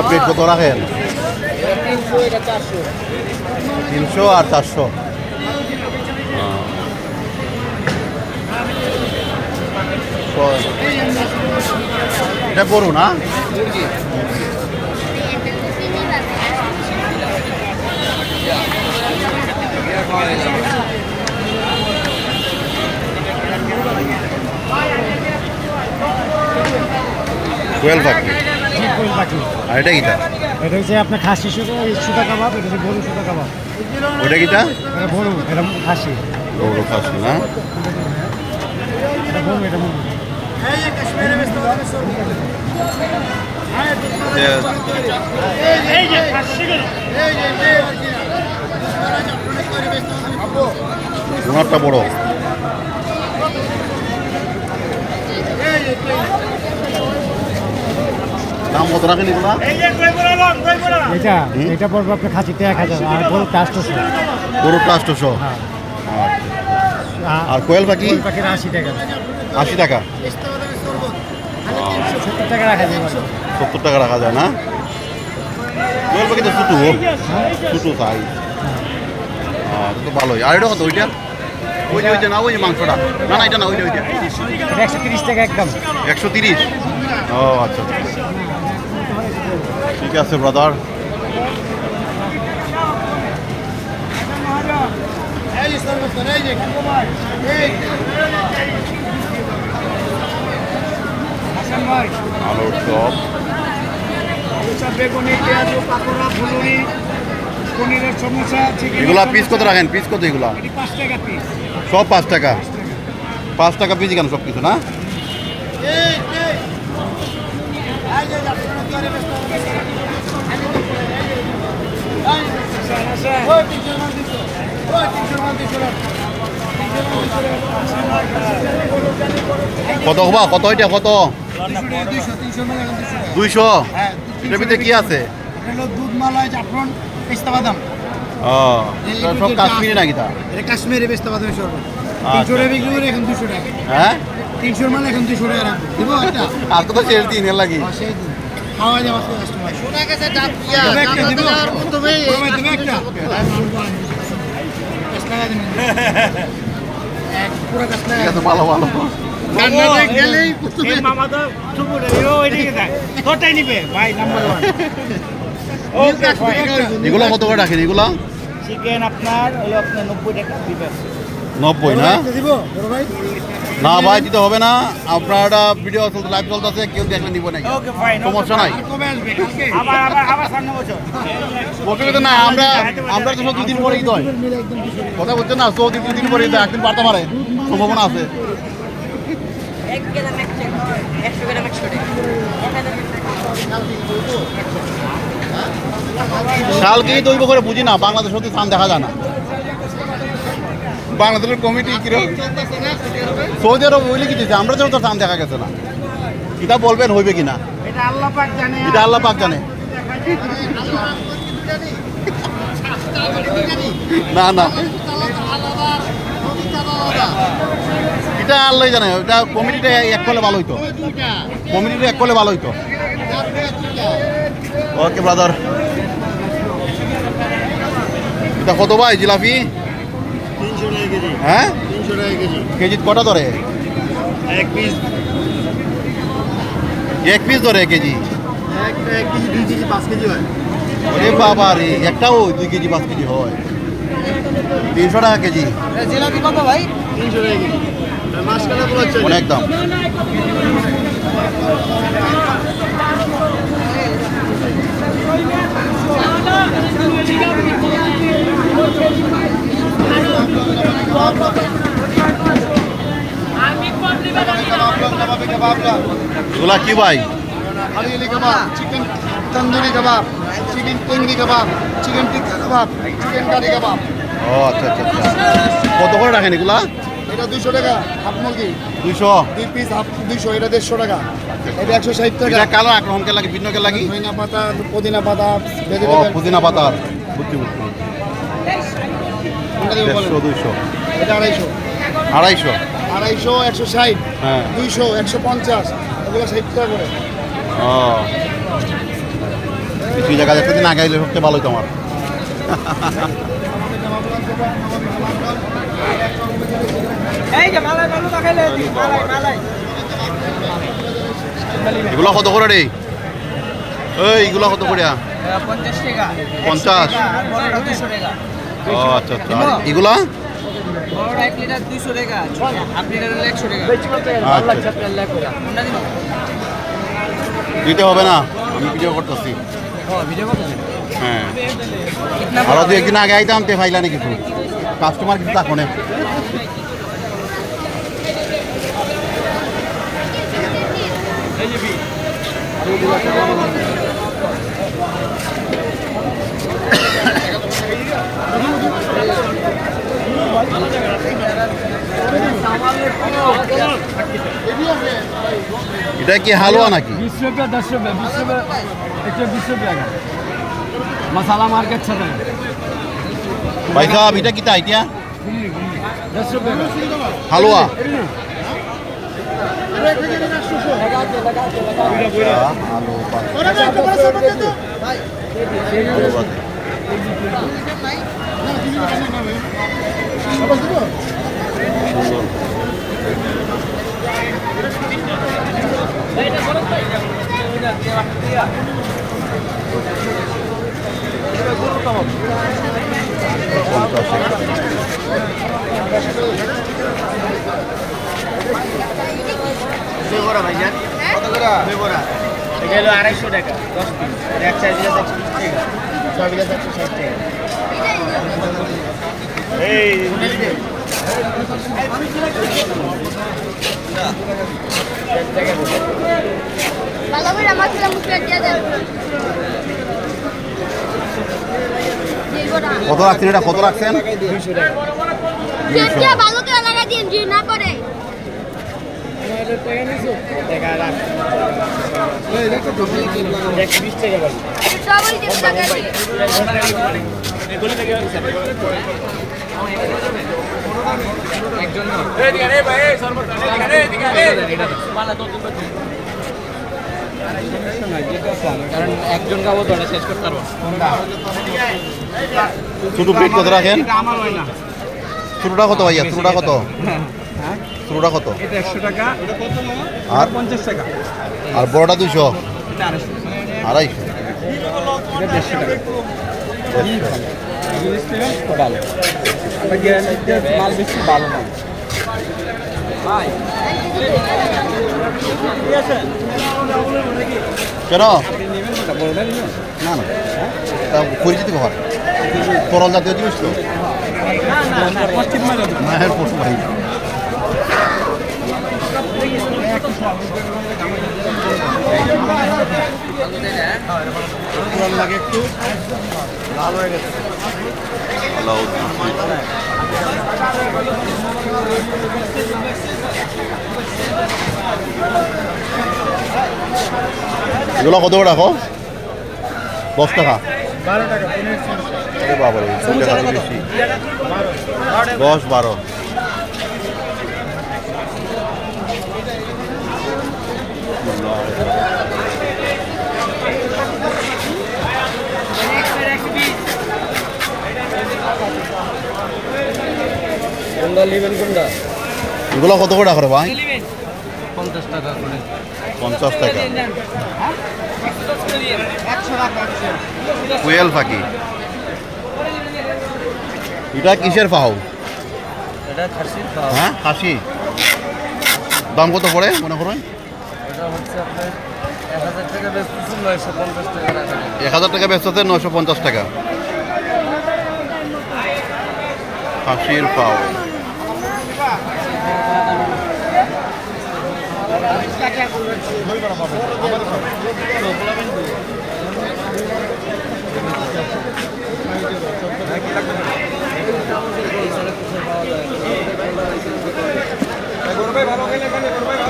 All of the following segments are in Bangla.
প্লেট কত রাখেন? 300 আর 400। এটা বড় না? কোয়েল পাখি। কোয়েল পাখি। আর এটা কিটা? এটা হচ্ছে আপনার খাসি সুতা কাবাব, এটা হচ্ছে গরু সুতা কাবাব। ওটা কিটা? এটা গরু, এটা খাসি। গরু খাসি না? এটা গরু, এটা মুরগি। তোমারটা বড়। দাম কত রাখেন এগুলা? এটা এটা পড়বে আপনার খাসিতে 1000 আর গরু 800। গরু 800। আর কোয়েল পাখি? কোয়েল পাখির 80 টাকা। 80 টাকা। 70 টাকা রাখা যায়। 70 টাকা রাখা যায় না? কোয়েল পাখি তো ছোটো, ছোটো সাইজ। তো ভালোই। আর এটা কত? ওইটা ওই যে না, ওই যে মাংসটা না, না এটা না, ওইটা 130 টাকা একদম। 130? ও আচ্ছা, ঠিক আছে ব্রাদার। আলুর চপ, বেগুনি, পেঁয়াজ, পাকোড়া, ফুলুরি, পনিরের সমোসা। এগুলা পিস কত রাখেন? পিস কত এগুলা? 5 টাকা পিস। সব 5 টাকা? 5 টাকা পিস কেন সব কিছু না? কত হবা? কত এটা কত? 200। এটার ভিতরে কি আছে? দুধ, মালাই, জাফরান, পেস্তা বাদাম। সব কাশ্মীরি নাকি? তা এটা কাশ্মীরি পেস্তা বাদামের শরবত। 300 টাকা বিক্রি করে, এখন 200 টাকা। হ্যাঁ, 300 মাল এখন 200 টাকা রাখবো। দিব একটা? আর তো শেষ দিন এর লাগি খাওয়া যাবে কাস্টমার। শোনা গেছে ডাব দিয়া একটা দিব। প্রথমে দিব একটা। টাকা দিন। এক পুরো কাস্টমার। ঠিক আছে, ভালো ভালো। কান্নাতে গেলেই প্রথমে মামা তো চুপুরে ওইদিকে যায়। তোটাই নিবে ভাই, নাম্বার 1। ওকে, এগুলো কত করে রাখেন এগুলো? চিকেন আপনার হলো আপনার 90 টাকা দিবেন। 90 না? দিব বড় ভাই? না ভাই, দিতে হবে না। আপনারা ভিডিও চলতে, লাইভ চলতেছে, কেউ দেখলে নিব না, ওকে ফাইন, সমস্যা নাই। কবে আসবে? কালকে? আবার সামনে বছর। বলতে না, আমরা তো 2 দিন পরে ঈদ হয়। কথা বলছেন না, 2 দিন পরে ঈদ হয়, একদিন বাড়তে পারে, সম্ভাবনা আছে। 1 গ্রাম 100 গ্রাম 100 টাকা। শালকেই দৈব করে বুঝি না, বাংলাদেশ হতে স্থান দেখা যায় না। বাংলাদেশের কমিটি কিরকম সৌদি আরব হইলে কি দিচ্ছে, আমরা তো স্থান দেখা গেছে না। এটা বলবেন হইবে কিনা, এটা আল্লাহ পাক জানে। এটা আল্লাহ পাক জানে। না না, এটা আল্লাহ জানে। এটা কমিটিটা এক করলে ভালো হইতো, কমিটিটা এক করলে ভালো হইতো। ওকে ব্রাদার, এটা কত ভাই জিলাপি? 300 টাকা কেজি। হ্যাঁ, 300 টাকা কেজি। কেজি কটা ধরে? এক পিস। 1 পিস ধরে কেজি? এক কেজি 2 কেজি 5 কেজি হয়। ওরে বাবা রে, একটাও 2 কেজি 5 কেজি হয়। 300 টাকা কেজি। জিলাপি কত ভাই? 300 টাকা কেজি। মাসকালা বলছে অনেক দাম। এগুলা কি ভাই? হালিয়ালি কাবাব, চিকেন তন্দুরি কাবাব, চিকেন টেঙ্গি কাবাব, চিকেন টিক্কা কাবাব, চিকেন কারি কাবাব, ও আচ্ছা আচ্ছা আচ্ছা কত করে রাখেন এগুলা এটা 200 টাকা হাফ মুরগি 200 2 পিস হাফ 200 এটা 150 টাকা এটা 160 টাকা এটা কালার আক্রমণ কে লাগে ভিন্ন কে লাগি ধনিয়া পাতা পুদিনা পাতা বেঁধে ও দেবেন পুদিনা পাতার বুঝছি বুঝছি কোনটা দিবেন বলেন? 200 এটা 250 250 250 160 হ্যাঁ 200 150 এগুলো 60 টাকা করে ও কিছু জায়গা দেখতে দিন আগাইলে সবচেয়ে ভালো হতো আমার এই যে মালাই মালু দেখাইলে মালাই মালাই এগুলো কত করে রে এইগুলো কত করে 50 টাকা 50 আর বড়টা 200 টাকা ও আচ্ছা আচ্ছা আর এগুলা বড়টা 1 লিটার 200 টাকা হাফ লিটার হলে 100 টাকা আচ্ছা কোনটা দিব দিতে হবে না আমি ভিডিও করতেছি ও ভিডিও করতেছেন হ্যাঁ কিতনা আরো দু একদিন আগে আইতাম তে ফাইলা নাকি কিছু কাস্টমার কিন্তু তখন এটা কি হালুয়া নাকি 20 रुपये 10 रुपये 20 रुपये 120 रुपये का मसाला मार्केट छः टाका ভাই সাহেব এটা কি তাই এতিয়া 10 रुपये का হালুয়া বেবরা ভাইজান কত করে বেবরা এটা হলো 250 টাকা 10 পিস আর এক সাইজ 120 টাকা 6 বিঘা 160 টাকা এই ভালো করে মশলা মুখে দিয়ে দেন কত রাখছেন এটা কত রাখছেন 200 টাকা কেটে ভালো করে লাগা দিন জি না করে টাকা রাখ এই দেখো 120 টাকা ভাই সবাই দেব টাকা এগুলো থেকে একজন কারণ একজন খাবো তো শেষ করতে পারবো ছোট প্লেট কত রাখেন আমার হয় না ছোটটা কত ভাইয়া ছোটটা কত ছোটটা কত এটা 100 টাকা আর 50 টাকা আর বড়টা 200 এটা 250 এটা 150 টাকা ভালো মাল বেশি ভালো না কেন না না তা পরিচিত ঘর তরল জাতীয় জিনিস তো মায়ের পশু ভাই লাগে একটু লাল হয়ে গেছে এগুলো কত করে রাখো 10 টাকা 12 টাকা আরে বাবারে 2 টাকা তো বেশি 10 12 कोंडा लेवेन कोंडा এগুলো কত করে রাখো রে ভাই 50 টাকা করে 50 টাকা কোয়েল পাখি এটা কিসের পাও এটা খাসির খাওয়া হ্যাঁ খাসি দাম কত পড়ে মনে করেন এটা হচ্ছে আপনার 1000 টাকা বেচতেছেন 950 টাকা রাখা 1000 টাকা বেচতে 950 টাকা খাসির পাও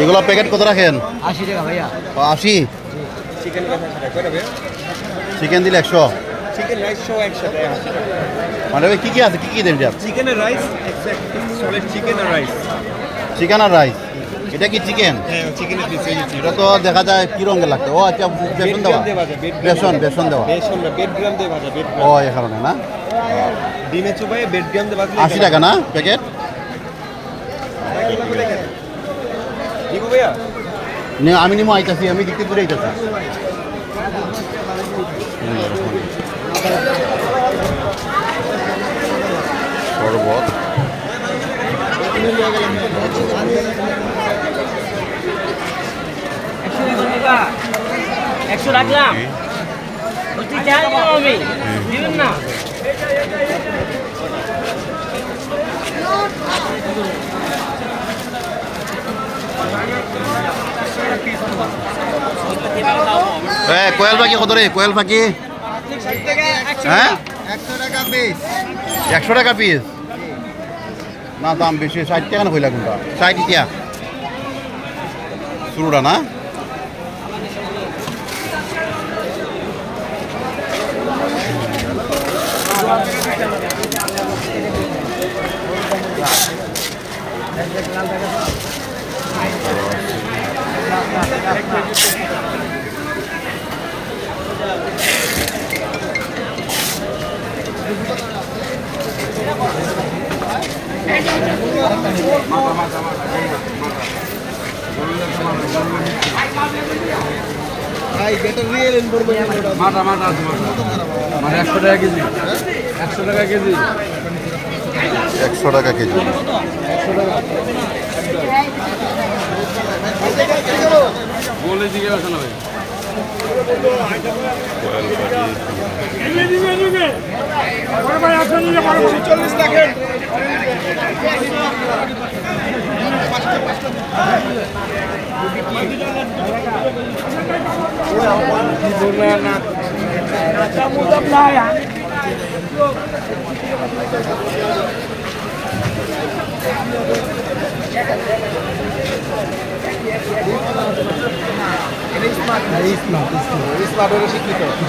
এগুলো প্যাকেট কত রাখেন? 80 টাকা ভাইয়া। 80। চিকেন চিকেন দিলে 100। চিকেন রাইস সহ একসাথে 80 টাকা। মানে ওই কি আছে কি দেন এটা? চিকেনের রাইস সলিড চিকেন আর রাইস। চিকেন আর রাইস। এটা কি চিকেন? হ্যাঁ চিকেনের পিস এটা তো দেখা যায় কি রঙের লাগতো। ও আচ্ছা বেসন দেওয়া। বেসন দেওয়া। বেসন না বেড গ্রাম দিয়ে ভাজা বেড ও এই কারণে না। ডিমে চুবাই বেড গ্রাম দিয়ে ভাজা 80 টাকা না প্যাকেট? দিব ভাইয়া। আমি নিমো আইতাছি, আমি দেখতে ঘুরে আইতাছি। শরবত 100 রাখলাম। বলছি চাল আমি দিবেন না। কোয়েল পাখি কত রে? কোয়েল পাখি হ্যাঁ 100 টাকা পিস। 100 টাকা পিস না, দাম বেশি। 60 টাকা না কইলা কোনটা? 60 টাকা শুরুটা না। ভাই এটা রিয়েল ইনফরমেশন। মাথা আছে মানে 100 টাকা কেজি। 100 টাকা কেজি। 100 টাকা কেজি। বলে দিকে আছে না ভাই।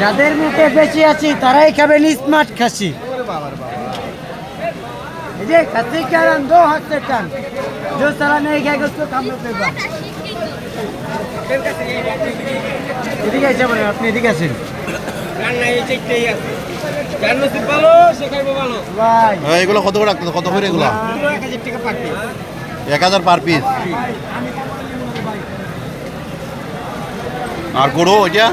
যাদের মুখে বেশি আছি তারাই খাবেন স্মার্ট খাসি। এই যে খাসি কারণ 2 हाथ से टन जो साला नहीं खाएगा उसको काम पे बा। এদিকে এসে বলেন, আপনি এদিকে আসেন ভাই। এগুলো কত করে রাখতো? কত করে এগুলো? 1000 পার পিস। আর গরু ওইটা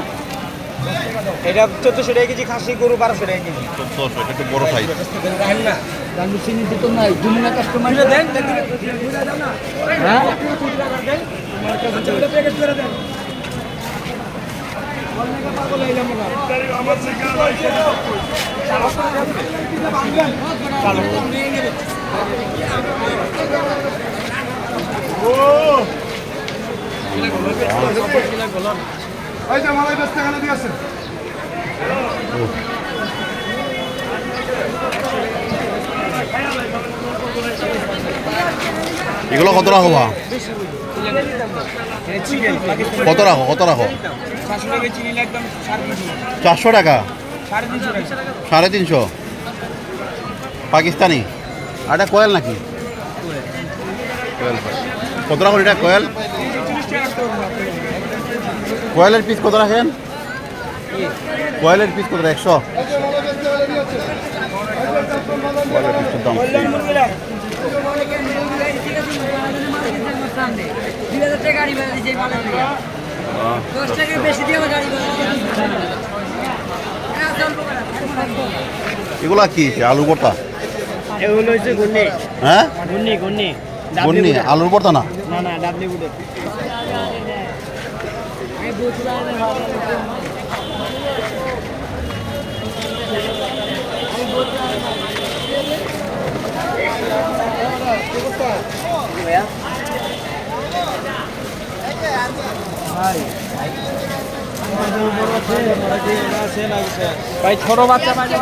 এটা 1400 টাকা কেজি খাসি, গরু 1200 টাকা কেজি। 1400, এটা একটু বড় সাইজ। রাখেন না রান্না চিনি দিত নাই দুনিয়া কাস্টমার দেন হ্যাঁ এই যে মালাই ব্যস্ত এখানে দিয়ে আছে। এগুলো কত রাখো বা? কত রাখো? কত রাখো? 400 টাকা। 350 পাকিস্তানি। আর এটা কোয়েল নাকি? কোয়েল কত রাখো এটা? কোয়েল কোয়েলের পিস কত রাখেন? কোয়েলের পিস কত? 100। কোয়েলের পিসের দাম 2000 টাকা গাড়ি ভাড়া দিয়েছে মালের থেকে। 10 টাকা বেশি দিয়ে গাড়ি ভাড়া এগুলা কি? আলু ভর্তা? এগুলো হচ্ছে গুন্নি। হ্যাঁ গুন্নি গুন্নি গুন্নি আলুর ভর্তা না? না না ডাবলি বুটে। ভাই ছোট বাচ্চা পাই না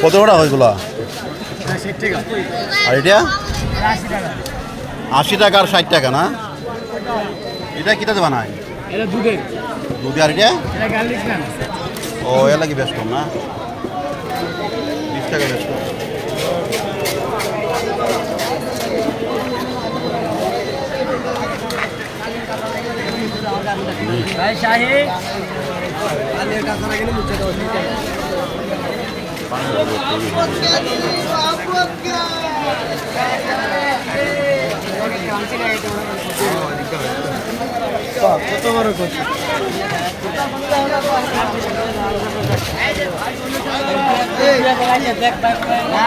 কত টাকা হয়েছিল আর এটা 80 টাকা আর 60 টাকা না এটা কিটাতে বানায় এটা দুধের দুধ আর এটা এটা গার্লিক নান ও এর লাগি বেশ কম না 20 টাকা বেশ কম ভাই শাহি কত বড় করছে দেখ ভাই না